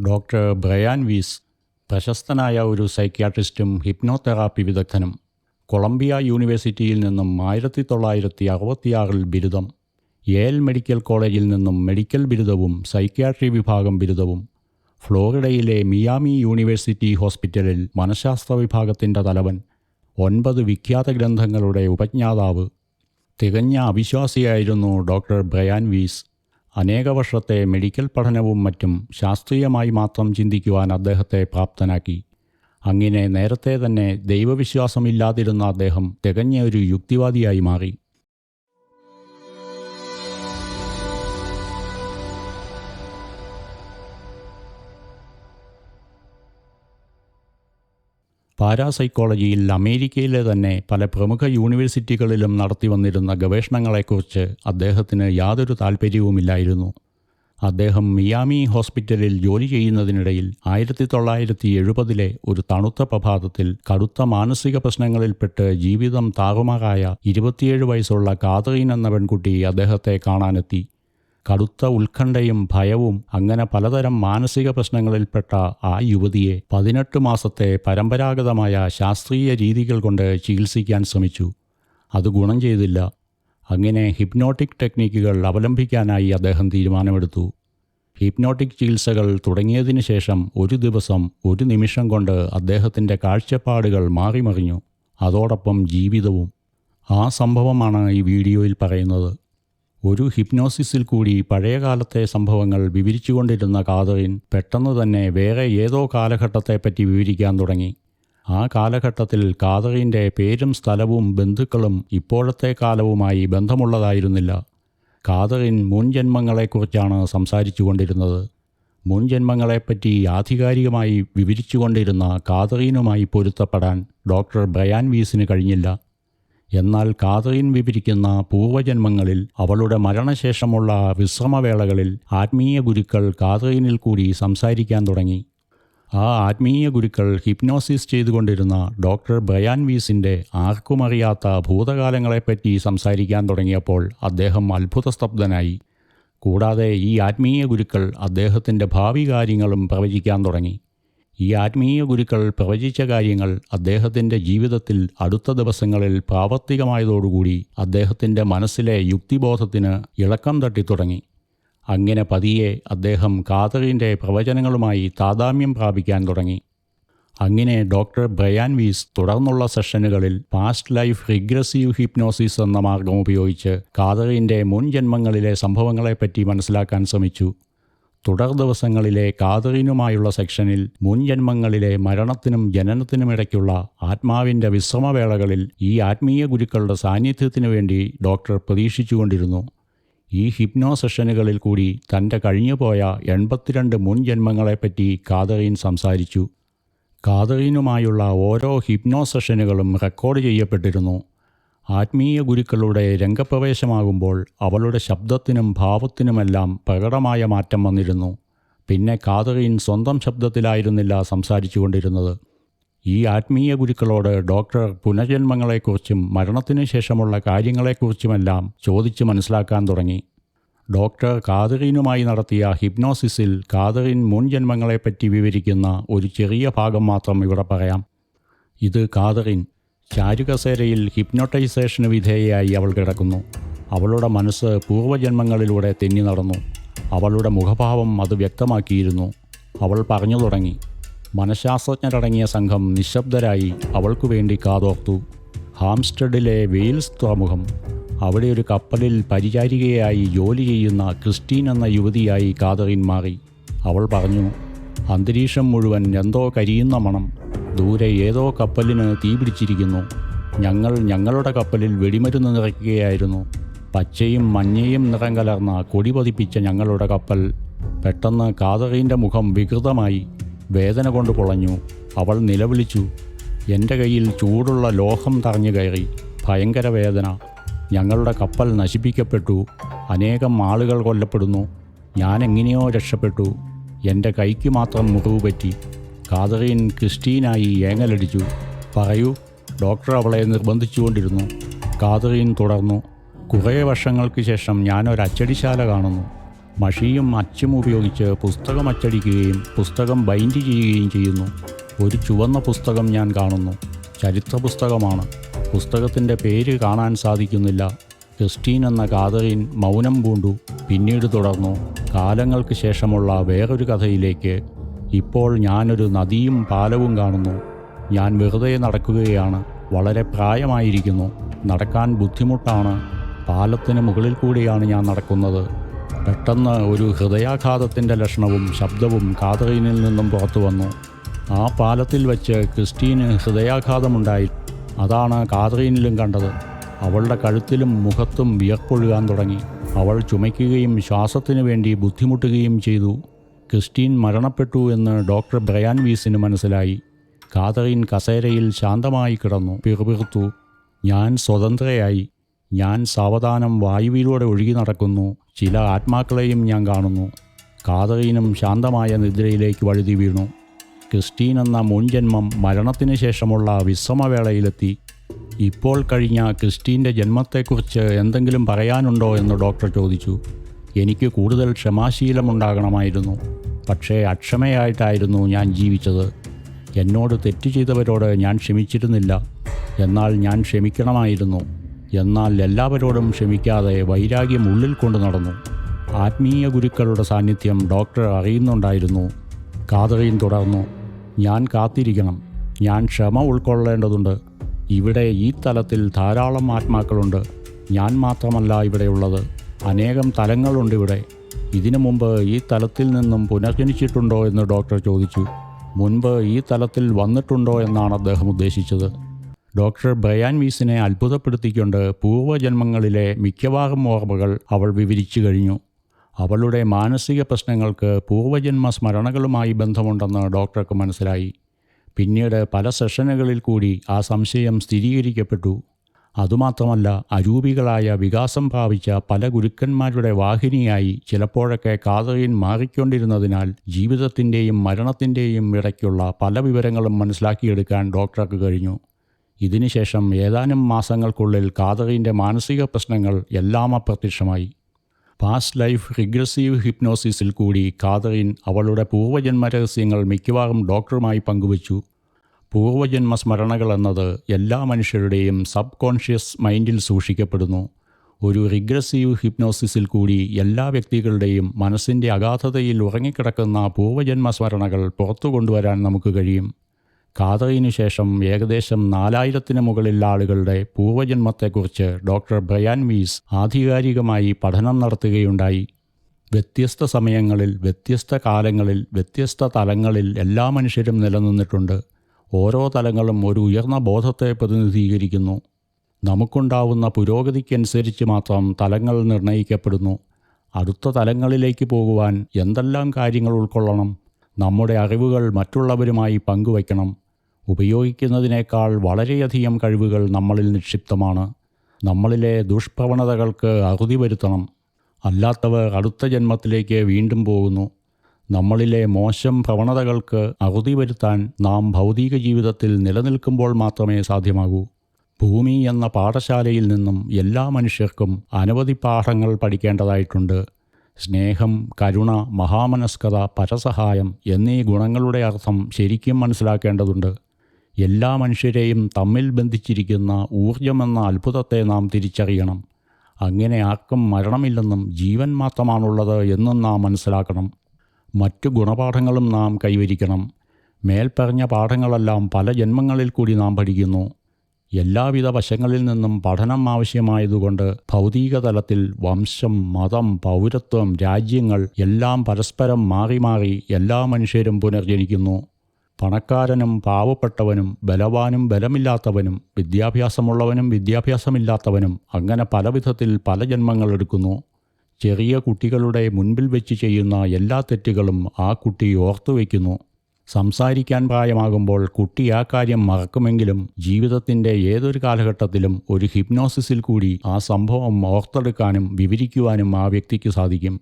Doctor Brian Weiss പ്രശസ്തനായ ഒരു സൈക്യാട്രിസ്റ്റും hypnotherapy വിദഗ്ധനും. Colombia യൂണിവേഴ്സിറ്റിയിൽ നിന്നും 1966 ബിരുദം, യേൽ മെഡിക്കൽ കോളേജിൽ നിന്നും മെഡിക്കൽ ബിരുദവും സൈക്യാട്രി വിഭാഗം ബിരുദവും, ഫ്ലോറിഡയിലെ മിയാമി യൂണിവേഴ്സിറ്റി ഹോസ്പിറ്റലിൽ മനഃശാസ്ത്ര വിഭാഗത്തിൻ്റെ തലവൻ, 9 വിഖ്യാത ഗ്രന്ഥങ്ങളുടെ ഉപജ്ഞാതാവ്. തികഞ്ഞ അവിശ്വാസിയായിരുന്നു ഡോക്ടർ ബ്രയാൻ വീസ്. അനേക വർഷത്തെ മെഡിക്കൽ പഠനവും മറ്റും ശാസ്ത്രീയമായി മാത്രം ചിന്തിക്കുവാൻ അദ്ദേഹത്തെ പ്രാപ്തനാക്കി. അങ്ങനെ നേരത്തെ തന്നെ ദൈവവിശ്വാസമില്ലാതിരുന്ന അദ്ദേഹം തികഞ്ഞ ഒരു യുക്തിവാദിയായി മാറി. പാരാസൈക്കോളജിയിൽ അമേരിക്കയിലെ തന്നെ പല പ്രമുഖ യൂണിവേഴ്സിറ്റികളിലും നടത്തി വന്നിരുന്ന ഗവേഷണങ്ങളെക്കുറിച്ച് അദ്ദേഹത്തിന് യാതൊരു താൽപ്പര്യവുമില്ലായിരുന്നു. അദ്ദേഹം മിയാമി ഹോസ്പിറ്റലിൽ ജോലി ചെയ്യുന്നതിനിടയിൽ 1970 ഒരു തണുത്ത പ്രഭാതത്തിൽ കടുത്ത മാനസിക പ്രശ്നങ്ങളിൽപ്പെട്ട് ജീവിതം താറുമാറായ 27 വയസ്സുള്ള കാതറീൻ എന്ന പെൺകുട്ടി അദ്ദേഹത്തെ കാണാനെത്തി. കടുത്ത ഉത്കണ്ഠയും ഭയവും അങ്ങനെ പലതരം മാനസിക പ്രശ്നങ്ങളിൽപ്പെട്ട ആ യുവതിയെ 18 മാസത്തെ പരമ്പരാഗതമായ ശാസ്ത്രീയ രീതികൾ കൊണ്ട് ചികിത്സിക്കാൻ ശ്രമിച്ചു. അത് ഗുണം ചെയ്തില്ല. അങ്ങനെ ഹിപ്നോട്ടിക് ടെക്നിക്കുകൾ അവലംബിക്കാനായി അദ്ദേഹം തീരുമാനമെടുത്തു. ഹിപ്നോട്ടിക് ചികിത്സകൾ തുടങ്ങിയതിന് ശേഷം ഒരു ദിവസം, ഒരു നിമിഷം കൊണ്ട് അദ്ദേഹത്തിൻ്റെ കാഴ്ചപ്പാടുകൾ മാറിമറിഞ്ഞു. അതോടൊപ്പം ജീവിതവും. ആ സംഭവമാണ് ഈ വീഡിയോയിൽ പറയുന്നത്. ഒരു ഹിപ്നോസിസിൽ കൂടി പഴയകാലത്തെ സംഭവങ്ങൾ വിവരിച്ചുകൊണ്ടിരുന്ന കാതറിൻ പെട്ടെന്ന് തന്നെ വേറെ ഏതോ കാലഘട്ടത്തെപ്പറ്റി വിവരിക്കാൻ തുടങ്ങി. ആ കാലഘട്ടത്തിൽ കാതറിൻ്റെ പേരും സ്ഥലവും ബന്ധുക്കളും ഇപ്പോഴത്തെ കാലവുമായി ബന്ധമുള്ളതായിരുന്നില്ല. കാതറിൻ മുൻജന്മങ്ങളെക്കുറിച്ചാണ് സംസാരിച്ചു കൊണ്ടിരുന്നത്. മുൻജന്മങ്ങളെപ്പറ്റി ആധികാരികമായി വിവരിച്ചുകൊണ്ടിരുന്ന കാതറീനുമായി പൊരുത്തപ്പെടാൻ ഡോക്ടർ ബ്രയാൻ വീസിന് കഴിഞ്ഞില്ല. എന്നാൽ കാതറീൻ വിവരിക്കുന്ന പൂർവ്വജന്മങ്ങളിൽ അവളുടെ മരണശേഷമുള്ള വിശ്രമവേളകളിൽ ആത്മീയ ഗുരുക്കൾ കാതറീനിൽ കൂടി സംസാരിക്കാൻ തുടങ്ങി. ആ ആത്മീയ ഗുരുക്കൾ ഹിപ്നോസിസ് ചെയ്തുകൊണ്ടിരുന്ന ഡോക്ടർ ബ്രയാൻ വീസിൻ്റെ ആർക്കുമറിയാത്ത ഭൂതകാലങ്ങളെപ്പറ്റി സംസാരിക്കാൻ തുടങ്ങിയപ്പോൾ അദ്ദേഹം അത്ഭുതസ്തബ്ധനായി. കൂടാതെ ഈ ആത്മീയ ഗുരുക്കൾ അദ്ദേഹത്തിൻ്റെ ഭാവി കാര്യങ്ങളും പ്രവചിക്കാൻ തുടങ്ങി. ഈ ആത്മീയ ഗുരുക്കൾ പ്രവചിച്ച കാര്യങ്ങൾ അദ്ദേഹത്തിൻ്റെ ജീവിതത്തിൽ അടുത്ത ദിവസങ്ങളിൽ പ്രാവർത്തികമായതോടുകൂടി അദ്ദേഹത്തിൻ്റെ മനസ്സിലെ യുക്തിബോധത്തിന് ഇളക്കം തട്ടിത്തുടങ്ങി. അങ്ങനെ പതിയെ അദ്ദേഹം കാതറിൻ്റെ പ്രവചനങ്ങളുമായി താദാമ്യം പ്രാപിക്കാൻ തുടങ്ങി. അങ്ങനെ ഡോക്ടർ ബ്രയാൻ വീസ് തുടർന്നുള്ള സെഷനുകളിൽ പാസ്റ്റ് ലൈഫ് റിഗ്രസീവ് ഹിപ്നോസിസ് എന്ന മാർഗം ഉപയോഗിച്ച് കാതറിൻ്റെ മുൻ ജന്മങ്ങളിലെ സംഭവങ്ങളെപ്പറ്റി മനസ്സിലാക്കാൻ ശ്രമിച്ചു. തുടർ ദിവസങ്ങളിലെ കാതറിനുമായുള്ള സെക്ഷനിൽ മുൻ ജന്മങ്ങളിലെ മരണത്തിനും ജനനത്തിനുമിടയ്ക്കുള്ള ആത്മാവിൻ്റെ വിശ്രമവേളകളിൽ ഈ ആത്മീയ ഗുരുക്കളുടെ സാന്നിധ്യത്തിനു വേണ്ടി ഡോക്ടർ പ്രതീക്ഷിച്ചുകൊണ്ടിരുന്നു. ഈ ഹിപ്നോ സെഷനുകളിൽ കൂടി തൻ്റെ കഴിഞ്ഞുപോയ 82 മുൻ ജന്മങ്ങളെപ്പറ്റി കാതറീൻ സംസാരിച്ചു. കാതറീനുമായുള്ള ഓരോ ഹിപ്നോ സെഷനുകളും റെക്കോർഡ് ചെയ്യപ്പെട്ടിരുന്നു. ആത്മീയ ഗുരുക്കളുടെ രംഗപ്രവേശമാകുമ്പോൾ അവളുടെ ശബ്ദത്തിനും ഭാവത്തിനുമെല്ലാം പ്രകടമായ മാറ്റം വന്നിരുന്നു. പിന്നെ കാതറീൻ സ്വന്തം ശബ്ദത്തിലായിരുന്നില്ല സംസാരിച്ചു കൊണ്ടിരുന്നത്. ഈ ആത്മീയ ഗുരുക്കളോട് ഡോക്ടർ പുനർജന്മങ്ങളെക്കുറിച്ചും മരണത്തിനു ശേഷമുള്ള കാര്യങ്ങളെക്കുറിച്ചുമെല്ലാം ചോദിച്ച് മനസ്സിലാക്കാൻ തുടങ്ങി. ഡോക്ടർ കാതറീനുമായി നടത്തിയ ഹിപ്നോസിസിൽ കാതറീൻ മുൻ ജന്മങ്ങളെപ്പറ്റി വിവരിക്കുന്ന ഒരു ചെറിയ ഭാഗം മാത്രം ഇവിടെ പറയാം. ഇത് കാതറീൻ. ചാരുകസേരയിൽ ഹിപ്നോട്ടൈസേഷന് വിധേയയായി അവൾ കിടക്കുന്നു. അവളുടെ മനസ്സ് പൂർവ്വജന്മങ്ങളിലൂടെ തെന്നി നടന്നു. അവളുടെ മുഖഭാവം അത് വ്യക്തമാക്കിയിരുന്നു. അവൾ പറഞ്ഞു തുടങ്ങി. മനഃശാസ്ത്രജ്ഞരടങ്ങിയ സംഘം നിശബ്ദരായി അവൾക്കു വേണ്ടി കാതോർത്തു. ഹാംസ്റ്റഡിലെ വെയിൽസ് തുറമുഖം. അവിടെ ഒരു കപ്പലിൽ പരിചാരികയായി ജോലി ചെയ്യുന്ന ക്രിസ്റ്റീൻ എന്ന യുവതിയായി കാതറിൻ മാറി. അവൾ പറഞ്ഞു, അന്തരീക്ഷം മുഴുവൻ എന്തോ കരിയുന്ന മണം. ദൂരെ ഏതോ കപ്പലിന് തീ പിടിച്ചിരിക്കുന്നു. ഞങ്ങളുടെ കപ്പലിൽ വെടിമരുന്ന് നിറയ്ക്കുകയായിരുന്നു. പച്ചയും മഞ്ഞയും നിറം കലർന്ന കൊടി പതിപ്പിച്ച ഞങ്ങളുടെ കപ്പൽ. പെട്ടെന്ന് കാതറീൻ്റെ മുഖം വികൃതമായി. വേദന കൊണ്ട് പൊളഞ്ഞു. അവൾ നിലവിളിച്ചു. എൻ്റെ കയ്യിൽ ചൂടുള്ള ലോഹം തറഞ്ഞു കയറി. ഭയങ്കര വേദന. ഞങ്ങളുടെ കപ്പൽ നശിപ്പിക്കപ്പെട്ടു. അനേകം ആളുകൾ കൊല്ലപ്പെടുന്നു. ഞാൻ എങ്ങനെയോ രക്ഷപ്പെട്ടു. എൻ്റെ കൈക്ക് മാത്രം മുറിവ് പറ്റി. കാതറീൻ ക്രിസ്റ്റീനായി ഏങ്ങലടിച്ചു. പറയൂ, ഡോക്ടർ അവളെ നിർബന്ധിച്ചുകൊണ്ടിരുന്നു. കാതറീൻ തുടർന്നു. കുറേ വർഷങ്ങൾക്ക് ശേഷം ഞാനൊരച്ചടിശാല കാണുന്നു. മഷിയും അച്ചും ഉപയോഗിച്ച് പുസ്തകം അച്ചടിക്കുകയും പുസ്തകം ബൈൻഡ് ചെയ്യുകയും ചെയ്യുന്നു. ഒരു ചുവന്ന പുസ്തകം ഞാൻ കാണുന്നു. ചരിത്ര പുസ്തകമാണ്. പുസ്തകത്തിൻ്റെ പേര് കാണാൻ സാധിക്കുന്നില്ല. ക്രിസ്റ്റീൻ എന്ന കാതറിൻ മൗനം പൂണ്ടു. പിന്നീട് തുടർന്നു, കാലങ്ങൾക്ക് ശേഷമുള്ള വേറൊരു കഥയിലേക്ക്. ഇപ്പോൾ ഞാനൊരു നദിയും പാലവും കാണുന്നു. ഞാൻ വെറുതെ നടക്കുകയാണ്. വളരെ പ്രായമായിരിക്കുന്നു. നടക്കാൻ ബുദ്ധിമുട്ടാണ്. പാലത്തിന് മുകളിൽ കൂടിയാണ് ഞാൻ നടക്കുന്നത്. പെട്ടെന്ന് ഒരു ഹൃദയാഘാതത്തിൻ്റെ ലക്ഷണവും ശബ്ദവും കാതറീനിൽ നിന്നും പുറത്തു വന്നു. ആ പാലത്തിൽ വച്ച് ക്രിസ്റ്റീന് ഹൃദയാഘാതമുണ്ടായി. അതാണ് കാതറീനിലും കണ്ടത്. അവളുടെ കഴുത്തിലും മുഖത്തും വിയർപ്പൊഴുകാൻ തുടങ്ങി. അവൾ ചുമയ്ക്കുകയും ശ്വാസത്തിനു വേണ്ടി ബുദ്ധിമുട്ടുകയും ചെയ്തു. ക്രിസ്റ്റീൻ മരണപ്പെട്ടു എന്ന് ഡോക്ടർ ബ്രയാൻ വീസിന് മനസ്സിലായി. കാതറീൻ കസേരയിൽ ശാന്തമായി കിടന്നു. പിറുപിറുത്തു. ഞാൻ സ്വതന്ത്രയായി. ഞാൻ സാവധാനം വായുവിലൂടെ ഒഴുകി നടക്കുന്നു. ചില ആത്മാക്കളെയും ഞാൻ കാണുന്നു. കാതറീനും ശാന്തമായ നിദ്രയിലേക്ക് വഴുതി വീണു. ക്രിസ്റ്റീൻ എന്ന മുൻജന്മം മരണത്തിന് ശേഷമുള്ള വിശ്രമവേളയിലെത്തി. ഇപ്പോൾ കഴിഞ്ഞ ക്രിസ്റ്റീൻ്റെ ജന്മത്തെക്കുറിച്ച് എന്തെങ്കിലും പറയാനുണ്ടോ എന്ന് ഡോക്ടർ ചോദിച്ചു. എനിക്ക് കൂടുതൽ ക്ഷമാശീലമുണ്ടാകണമായിരുന്നു. പക്ഷേ അക്ഷമയായിട്ടായിരുന്നു ഞാൻ ജീവിച്ചത്. എന്നോട് തെറ്റ് ചെയ്തവരോട് ഞാൻ ക്ഷമിച്ചിരുന്നില്ല. എന്നാൽ ഞാൻ ക്ഷമിക്കണമായിരുന്നു. എന്നാൽ എല്ലാവരോടും ക്ഷമിക്കാതെ വൈരാഗ്യം ഉള്ളിൽ കൊണ്ടു നടന്നു. ആത്മീയ ഗുരുക്കളുടെ സാന്നിധ്യം ഡോക്ടർ അറിയുന്നുണ്ടായിരുന്നു. കാതറീൻ തുടർന്നു. ഞാൻ കാത്തിരിക്കണം. ഞാൻ ക്ഷമ ഉൾക്കൊള്ളേണ്ടതുണ്ട്. ഇവിടെ ഈ തലത്തിൽ ധാരാളം ആത്മാക്കളുണ്ട്. ഞാൻ മാത്രമല്ല ഇവിടെയുള്ളത്. അനേകം തലങ്ങളുണ്ട് ഇവിടെ. ഇതിനു മുമ്പ് ഈ തലത്തിൽ നിന്നും പുനർജനിച്ചിട്ടുണ്ടോ എന്ന് ഡോക്ടർ ചോദിച്ചു. മുൻപ് ഈ തലത്തിൽ വന്നിട്ടുണ്ടോ എന്നാണ് അദ്ദേഹം ഉദ്ദേശിച്ചത്. ഡോക്ടർ ബ്രയാൻ വീസിനെ അത്ഭുതപ്പെടുത്തിക്കൊണ്ട് പൂർവ്വജന്മങ്ങളിലെ മിക്കവാറും ഓർമ്മകൾ അവൾ വിവരിച്ചു കഴിഞ്ഞു. അവളുടെ മാനസിക പ്രശ്നങ്ങൾക്ക് പൂർവ്വജന്മ സ്മരണകളുമായി ബന്ധമുണ്ടെന്ന് ഡോക്ടർക്ക് മനസ്സിലായി. പിന്നീട് പല സെഷനുകളിൽ കൂടി ആ സംശയം സ്ഥിരീകരിക്കപ്പെട്ടു. അതുമാത്രമല്ല, അരൂപികളായ വികാസം പ്രാപിച്ച പല ഗുരുക്കന്മാരുടെ വാഹിനിയായി ചിലപ്പോഴൊക്കെ കാതറീൻ മാറിക്കൊണ്ടിരുന്നതിനാൽ ജീവിതത്തിൻ്റെയും മരണത്തിൻ്റെയും ഇടയ്ക്കുള്ള പല വിവരങ്ങളും മനസ്സിലാക്കിയെടുക്കാൻ ഡോക്ടർക്ക് കഴിഞ്ഞു. ഇതിനുശേഷം ഏതാനും മാസങ്ങൾക്കുള്ളിൽ കാതറീൻ്റെ മാനസിക പ്രശ്നങ്ങൾ എല്ലാം അപ്രത്യക്ഷമായി. പാസ്റ്റ് ലൈഫ് റിഗ്രസീവ് ഹിപ്നോസിസിൽ കൂടി കാതറീൻ അവളുടെ പൂർവ്വജന്മ രഹസ്യങ്ങൾ മിക്കവാറും ഡോക്ടറുമായി പങ്കുവച്ചു. പൂർവ്വജന്മ സ്മരണകൾ എന്നത് എല്ലാ മനുഷ്യരുടെയും സബ് കോൺഷ്യസ് മൈൻഡിൽ സൂക്ഷിക്കപ്പെടുന്നു. ഒരു റിഗ്രസീവ് ഹിപ്നോസിസിൽ കൂടി എല്ലാ വ്യക്തികളുടെയും മനസ്സിൻ്റെ അഗാധതയിൽ ഉറങ്ങിക്കിടക്കുന്ന പൂർവ്വജന്മ സ്മരണകൾ പുറത്തു കൊണ്ടുവരാൻ നമുക്ക് കഴിയും. കാതറീനു ശേഷം ഏകദേശം 4000-ന് മുകളിൽ ആളുകളുടെ പൂർവ്വജന്മത്തെക്കുറിച്ച് ഡോക്ടർ ബ്രയാൻ വീസ് ആധികാരികമായി പഠനം നടത്തുകയുണ്ടായി. വ്യത്യസ്ത സമയങ്ങളിൽ, വ്യത്യസ്ത കാലങ്ങളിൽ, വ്യത്യസ്ത തലങ്ങളിൽ എല്ലാ മനുഷ്യരും നിലനിന്നിട്ടുണ്ട്. ഓരോ തലങ്ങളും ഒരു ഉയർന്ന ബോധത്തെ പ്രതിനിധീകരിക്കുന്നു. നമുക്കുണ്ടാവുന്ന പുരോഗതിക്കനുസരിച്ച് മാത്രം തലങ്ങൾ നിർണ്ണയിക്കപ്പെടുന്നു. അടുത്ത തലങ്ങളിലേക്ക് പോകുവാൻ എന്തെല്ലാം കാര്യങ്ങൾ ഉൾക്കൊള്ളണം? നമ്മുടെ അറിവുകൾ മറ്റുള്ളവരുമായി പങ്കുവയ്ക്കണം. ഉപയോഗിക്കുന്നതിനേക്കാൾ വളരെയധികം കഴിവുകൾ നമ്മളിൽ നിക്ഷിപ്തമാണ്. നമ്മളിലെ ദുഷ്പ്രവണതകൾക്ക് അറുതി വരുത്തണം. അല്ലാത്തവർ അടുത്ത ജന്മത്തിലേക്ക് വീണ്ടും പോകുന്നു. നമ്മളിലെ മോശം പ്രവണതകൾക്ക് അറുതി വരുത്താൻ നാം ഭൗതിക ജീവിതത്തിൽ നിലനിൽക്കുമ്പോൾ മാത്രമേ സാധ്യമാകൂ. ഭൂമി എന്ന പാഠശാലയിൽ നിന്നും എല്ലാ മനുഷ്യർക്കും അനവധി പാഠങ്ങൾ പഠിക്കേണ്ടതായിട്ടുണ്ട്. സ്നേഹം, കരുണ, മഹാമനസ്കത, പരസഹായം എന്നീ ഗുണങ്ങളുടെ അർത്ഥം ശരിക്കും മനസ്സിലാക്കേണ്ടതുണ്ട്. എല്ലാ മനുഷ്യരെയും തമ്മിൽ ബന്ധിച്ചിരിക്കുന്ന ഊർജമെന്ന അത്ഭുതത്തെ നാം തിരിച്ചറിയണം. അങ്ങനെ ആർക്കും മരണമില്ലെന്നും ജീവൻ മാത്രമാണുള്ളത് എന്നും നാം മനസ്സിലാക്കണം. മറ്റു ഗുണപാഠങ്ങളും നാം കൈവരിക്കണം. മേൽപ്പറഞ്ഞ പാഠങ്ങളെല്ലാം പല ജന്മങ്ങളിൽ കൂടി നാം പഠിക്കുന്നു. എല്ലാവിധ വശങ്ങളിൽ നിന്നും പഠനം ആവശ്യമായതുകൊണ്ട് ഭൗതിക തലത്തിൽ വംശം, മതം, പൗരത്വം, രാജ്യങ്ങൾ എല്ലാം പരസ്പരം മാറി മാറി എല്ലാ മനുഷ്യരും പുനർജനിക്കുന്നു. പണക്കാരനും പാവപ്പെട്ടവനും, ബലവാനും ബലമില്ലാത്തവനും, വിദ്യാഭ്യാസമുള്ളവനും വിദ്യാഭ്യാസമില്ലാത്തവനും അങ്ങനെ പല വിധത്തിൽ പല ജന്മങ്ങൾ എടുക്കുന്നു. ചെറിയ കുട്ടികളുടെ മുൻപിൽ വെച്ച് ചെയ്യുന്ന എല്ലാ തെറ്റുകളും ആ കുട്ടി ഓർത്തു വയ്ക്കുന്നു. സംസാരിക്കാൻ പ്രായമാകുമ്പോൾ കുട്ടി ആ കാര്യം മറക്കുമെങ്കിലും ജീവിതത്തിൻ്റെ ഏതൊരു കാലഘട്ടത്തിലും ഒരു ഹിപ്നോസിസിൽ കൂടി ആ സംഭവം ഓർത്തെടുക്കാനും വിവരിക്കുവാനും ആ വ്യക്തിക്ക് സാധിക്കും.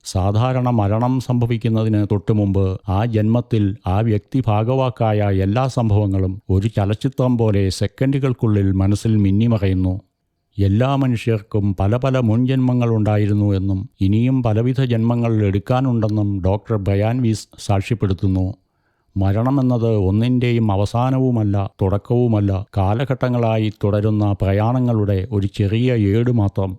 സാധാരണ മരണം സംഭവിക്കുന്നതിന് തൊട്ടുമുമ്പ് ആ ജന്മത്തിൽ ആ വ്യക്തി ഭാഗവാക്കായ എല്ലാ സംഭവങ്ങളും ഒരു ചലച്ചിത്രം പോലെ സെക്കൻഡുകൾക്കുള്ളിൽ മനസ്സിൽ മിന്നിമറയുന്നു. എല്ലാ മനുഷ്യർക്കും പല പല മുൻജന്മങ്ങളുണ്ടായിരുന്നു എന്നും ഇനിയും പലവിധ ജന്മങ്ങൾ എടുക്കാനുണ്ടെന്നും ഡോക്ടർ ബ്രയാൻ വീസ് സാക്ഷ്യപ്പെടുത്തുന്നു. മരണമെന്നത് ഒന്നിൻ്റെയും അവസാനവുമല്ല തുടക്കവുമല്ല, കാലഘട്ടങ്ങളായി തുടരുന്ന പ്രയാണങ്ങളുടെ ഒരു ചെറിയ ഏട് മാത്രം.